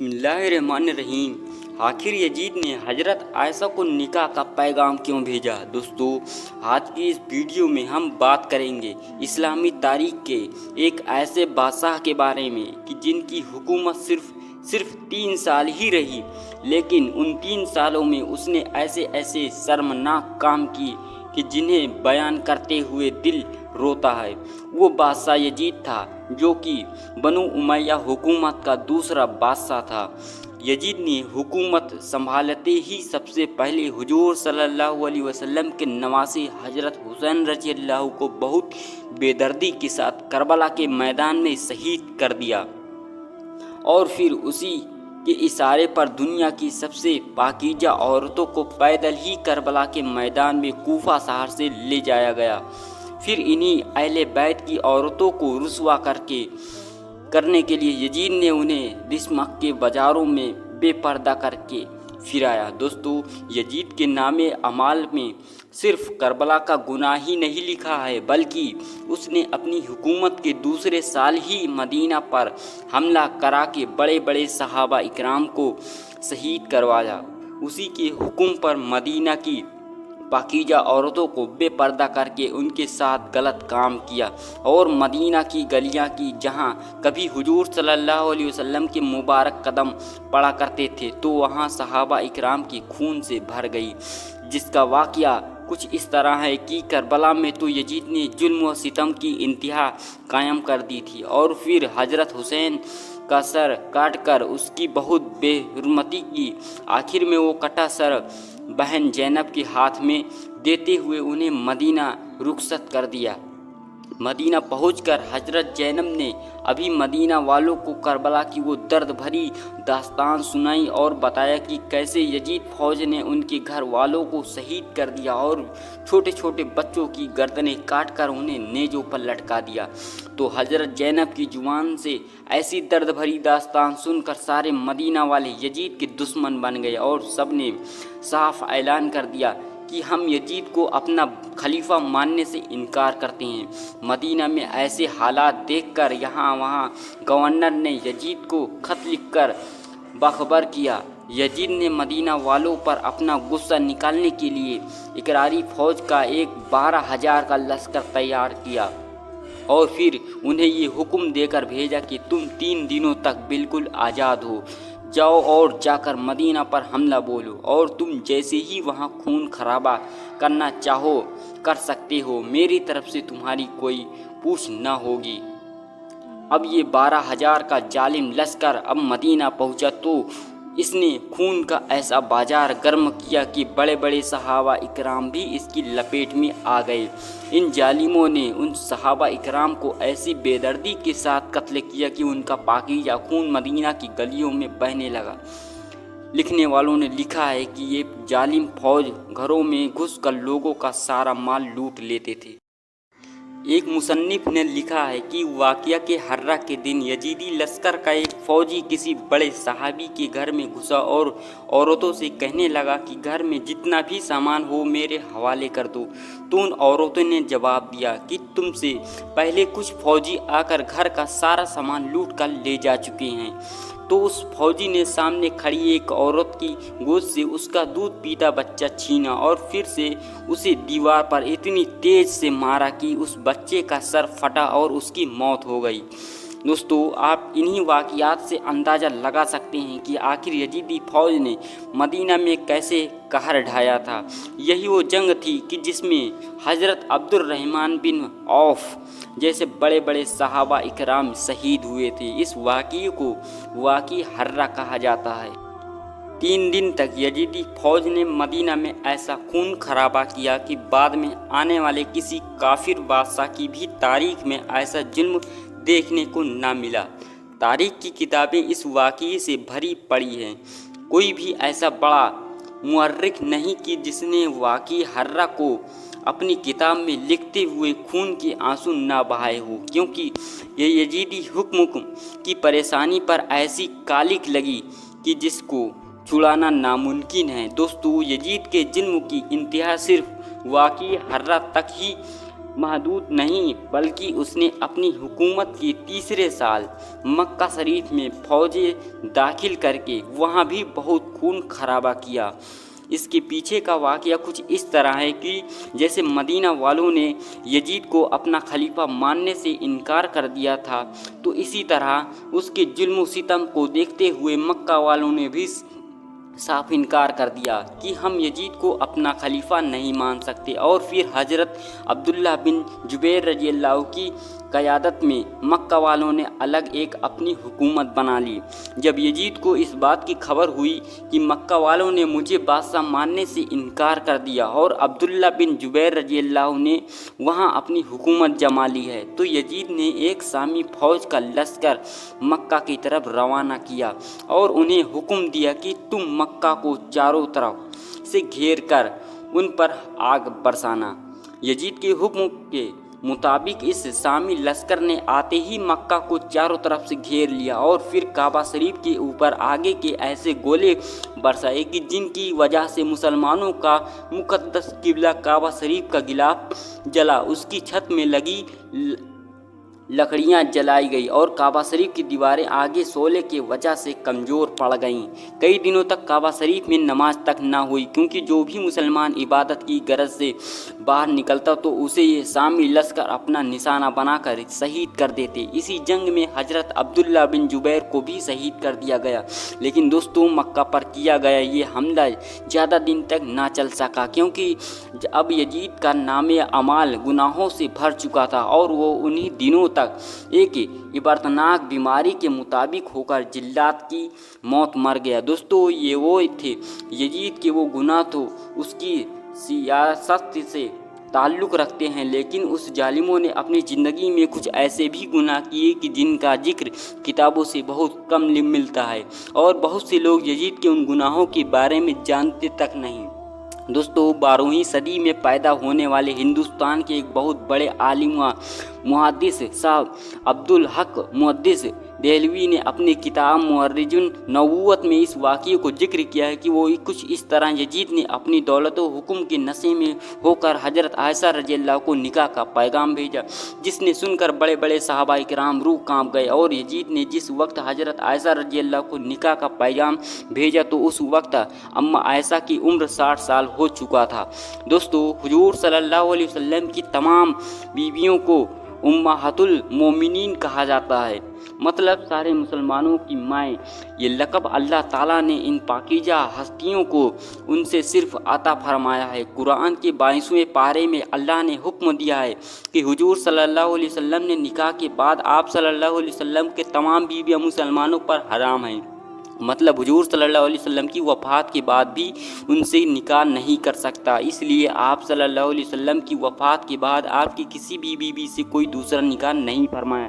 बिस्मिल्लाहिर्रहमानिर्रहीम। आखिर यजीद ने हजरत आयशा को निकाह का पैगाम क्यों भेजा? दोस्तों, आज की इस वीडियो में हम बात करेंगे इस्लामी तारीख के एक ऐसे बादशाह के बारे में कि जिनकी हुकूमत सिर्फ 3 साल ही रही, लेकिन उन 3 सालों में उसने ऐसे ऐसे शर्मनाक काम किए कि जिन्हें बयान करते हुए दिल रोता है। वो बादशाह यजीद था जो कि बनु उमैया हुकूमत का दूसरा बादशाह था। यजीद ने हुकूमत संभालते ही सबसे पहले हुजूर सल्लल्लाहु अलैहि वसल्लम के नवासे हजरत हुसैन रज़ियल्लाहु को बहुत बेदर्दी के साथ करबला के मैदान में शहीद कर दिया और फिर उसी के इशारे पर दुनिया की सबसे पाकीज़ा औरतों को पैदल ही करबला के मैदान में कूफा शहर से ले जाया गया। फिर इन्हीं अहले बैत की औरतों को रुसवा करने के लिए यजीद ने उन्हें दिश्मक के बाज़ारों में बेपर्दा करके फिराया। दोस्तों, यजीद के नामे अमाल में सिर्फ करबला का गुनाह ही नहीं लिखा है, बल्कि उसने अपनी हुकूमत के दूसरे साल ही मदीना पर हमला करा के बड़े बड़े सहाबा इकराम को शहीद करवाया। उसी के हुक्म पर मदीना की पाकीज़ा औरतों को बेपर्दा करके उनके साथ गलत काम किया और मदीना की गलियां की जहां कभी हुजूर सल्लल्लाहु अलैहि वसल्लम के मुबारक कदम पड़ा करते थे तो वहां सहाबा इकराम की खून से भर गई। जिसका वाक़या कुछ इस तरह है कि करबला में तो यजीद ने जुल्म व सितम की इंतहा कायम कर दी थी और फिर हजरत हुसैन का सर काट कर उसकी बहुत बेहुरमती की। आखिर में वो कटा सर बहन ज़ैनब के हाथ में देते हुए उन्हें मदीना रुखसत कर दिया। मदीना पहुंचकर हजरत ज़ैनब ने अभी मदीना वालों को करबला की वो दर्द भरी दास्तान सुनाई और बताया कि कैसे यजीद फौज ने उनके घर वालों को शहीद कर दिया और छोटे छोटे बच्चों की गर्दनें काट कर उन्हें नेज़ों पर लटका दिया। तो हजरत ज़ैनब की जुबान से ऐसी दर्द भरी दास्तान सुनकर सारे मदीना वाले यजीद के दुश्मन बन गए और सब ने साफ ऐलान कर दिया कि हम यजीद को अपना खलीफा मानने से इनकार करते हैं। मदीना में ऐसे हालात देखकर यहाँ वहाँ गवर्नर ने यजीद को खत लिखकर बाखबर किया। यजीद ने मदीना वालों पर अपना गुस्सा निकालने के लिए इकरारी फौज का एक 12,000 का लश्कर तैयार किया और फिर उन्हें ये हुक्म देकर भेजा कि तुम 3 दिनों तक बिल्कुल आज़ाद हो, जाओ और जाकर मदीना पर हमला बोलो और तुम जैसे ही वहाँ खून खराबा करना चाहो कर सकते हो, मेरी तरफ से तुम्हारी कोई पूछ न होगी। अब ये 12,000 का जालिम लश्कर अब मदीना पहुँचा तो इसने खून का ऐसा बाजार गर्म किया कि बड़े बड़े सहाबा इकराम भी इसकी लपेट में आ गए। इन जालिमों ने उन सहाबा इकराम को ऐसी बेदर्दी के साथ कत्ल किया कि उनका पाकीज़ा खून मदीना की गलियों में बहने लगा। लिखने वालों ने लिखा है कि ये जालिम फौज घरों में घुसकर लोगों का सारा माल लूट लेते थे। एक मुसन्निफ ने लिखा है कि वाक़या के हर्रा के दिन यजीदी लश्कर का एक फ़ौजी किसी बड़े सहाबी के घर में घुसा और औरतों से कहने लगा कि घर में जितना भी सामान हो मेरे हवाले कर दो। तो उन औरतों ने जवाब दिया कि तुमसे पहले कुछ फ़ौजी आकर घर का सारा सामान लूट कर ले जा चुके हैं। तो उस फौजी ने सामने खड़ी एक औरत की गोद से उसका दूध पीता बच्चा छीना और फिर से उसे दीवार पर इतनी तेज से मारा कि उस बच्चे का सर फटा और उसकी मौत हो गई। दोस्तों, आप इन्हीं वाक़यात से अंदाज़ा लगा सकते हैं कि आखिर यजीदी फ़ौज ने मदीना में कैसे कहर ढाया था। यही वो जंग थी कि जिसमें हज़रत अब्दुर्रहमान बिन औफ जैसे बड़े बड़े सहाबा इकराम शहीद हुए थे। इस वाक़ये को वाक़ई हर्रा कहा जाता है। 3 दिन तक यजीदी फ़ौज ने मदीना में ऐसा खून खराबा किया कि बाद में आने वाले किसी काफिर बादशाह की भी तारीख में ऐसा जुल्म देखने को ना मिला। तारीख की किताबें इस वाक़ये से भरी पड़ी हैं। कोई भी ऐसा बड़ा मुअर्रिख नहीं कि जिसने वाक़ई हर्रा को अपनी किताब में लिखते हुए खून के आंसू ना बहाए हो, क्योंकि ये यजीदी हुक्म की परेशानी पर ऐसी कालिक लगी कि जिसको छुड़ाना नामुमकिन है। दोस्तों, यजीद के जुल्म की इंतहा सिर्फ वाक़ई हर्रा तक ही محدود نہیں بلکہ اس نے اپنی حکومت کے تیسرے سال مکہ شریف میں فوجیں داخل کر کے وہاں بھی بہت خون خرابہ کیا۔ اس کے پیچھے کا واقعہ کچھ اس طرح ہے کہ جیسے مدینہ والوں نے یزید کو اپنا خلیفہ ماننے سے انکار کر دیا تھا، تو اسی طرح اس کے ظلم و ستم کو دیکھتے ہوئے مکہ والوں نے بھی صاف انکار کر دیا کہ ہم یزید کو اپنا خلیفہ نہیں مان سکتے، اور پھر حضرت عبداللہ بن زبیر رضی اللہ کی قیادت میں مکہ والوں نے الگ ایک اپنی حکومت بنا لی۔ جب یزید کو اس بات کی خبر ہوئی کہ مکہ والوں نے مجھے بادشاہ ماننے سے انکار کر دیا اور عبداللہ بن زبیر رضی اللہ نے وہاں اپنی حکومت جما لی ہے، تو یزید نے ایک شامی فوج کا لشکر مکہ کی طرف روانہ کیا اور انہیں حکم دیا کہ تم مکہ کو چاروں طرف سے گھیر کر ان پر آگ برسانا۔ یزید کے حکم کے مطابق اس شامی لشکر نے آتے ہی مکہ کو چاروں طرف سے گھیر لیا اور پھر کعبہ شریف کے اوپر آگے کے ایسے گولے برسائے کہ جن کی وجہ سے مسلمانوں کا مقدس قبلہ کعبہ شریف کا غلاف جلا، اس کی چھت میں لگی لکڑیاں جلائی گئی اور کعبہ شریف کی دیواریں آگے شعلے کی وجہ سے کمزور پڑ گئیں۔ کئی دنوں تک کعبہ شریف میں نماز تک نہ ہوئی، کیونکہ جو بھی مسلمان عبادت کی غرض سے باہر نکلتا تو اسے یہ شامی لشکر اپنا نشانہ بنا کر شہید کر دیتے۔ اسی جنگ میں حضرت عبداللہ بن زبیر کو بھی شہید کر دیا گیا۔ لیکن دوستوں، مکہ پر کیا گیا یہ حملہ زیادہ دن تک نہ چل سکا، کیونکہ اب یزید کا نام اعمال گناہوں سے بھر چکا تھا اور وہ انہی دنوں تک ایک عبرتناک بیماری کے مطابق ہو کر جلات کی موت مر گیا۔ دوستو، یہ وہ تھے یزید کے وہ گناہ تو اس کی سیاست سے تعلق رکھتے ہیں، لیکن اس ظالموں نے اپنی زندگی میں کچھ ایسے بھی گناہ کیے کہ جن کا ذکر کتابوں سے بہت کم ملتا ہے، اور بہت سے لوگ یزید کے ان گناہوں کے بارے میں جانتے تک نہیں۔ دوستو، 12ویں صدی میں پیدا ہونے والے ہندوستان کے ایک بہت بڑے عالم و محدث صاحب عبدالحق محدث دہلوی نے اپنی کتاب معرج النبوت میں اس واقعے کو ذکر کیا ہے کہ وہ کچھ اس طرح یزید نے اپنی دولت و حکم کے نشے میں ہو کر حضرت عائشہ رضی اللہ کو نکاح کا پیغام بھیجا، جس نے سن کر بڑے بڑے صحابہ کرام روح کانپ گئے۔ اور یزید نے جس وقت حضرت عائشہ رضی اللہ کو نکاح کا پیغام بھیجا تو اس وقت اماں عائشہ کی عمر 60 سال ہو چکا تھا۔ دوستو، حضور صلی اللہ علیہ وسلم کی تمام بیویوں کو امہات المومنین کہا جاتا ہے، مطلب سارے مسلمانوں کی مائیں۔ یہ لقب اللہ تعالیٰ نے ان پاکیزہ ہستیوں کو ان سے صرف عطا فرمایا ہے۔ قرآن کے 22ویں پارے میں اللہ نے حکم دیا ہے کہ حضور صلی اللہ علیہ وسلم نے نکاح کے بعد آپ صلی اللہ علیہ وسلم کے تمام بیویاں مسلمانوں پر حرام ہیں، مطلب حضور صلی اللہ علیہ وسلم کی وفات کے بعد بھی ان سے نکاح نہیں کر سکتا۔ اس لیے آپ صلی اللہ علیہ وسلم کی وفات کے بعد آپ کی کسی بھی بیوی سے کوئی دوسرا نکاح نہیں فرمایا۔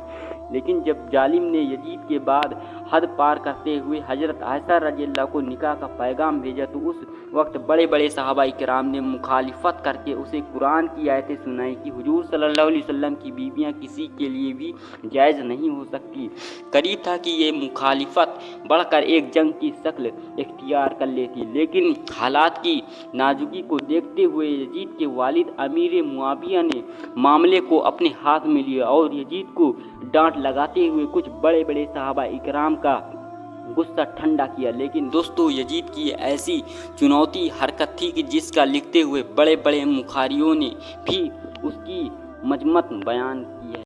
لیکن جب ظالم نے یزید کے بعد حد پار کرتے ہوئے حضرت عائشہ رضی اللہ کو نکاح کا پیغام بھیجا تو اس وقت بڑے بڑے صحابہ کرام نے مخالفت کر کے اسے قرآن کی آیتیں سنائی کہ حضور صلی اللہ علیہ وسلم کی بیویاں کسی کے لیے بھی جائز نہیں ہو سکتی۔ قریب تھا کہ یہ مخالفت بڑھ کر ایک جنگ کی شکل اختیار کر لیتی، لیکن حالات کی نازکی کو دیکھتے ہوئے یزید کے والد امیر معاویہ نے معاملے کو اپنے ہاتھ میں لیا اور یزید کو ڈانٹ لگاتے ہوئے کچھ بڑے بڑے صحابہ اکرام کا غصہ ٹھنڈا کیا۔ لیکن دوستو، یزید کی ایسی چنوتی حرکت تھی کہ جس کا لکھتے ہوئے بڑے بڑے مخاریوں نے بھی اس کی مذمت بیان کی ہے۔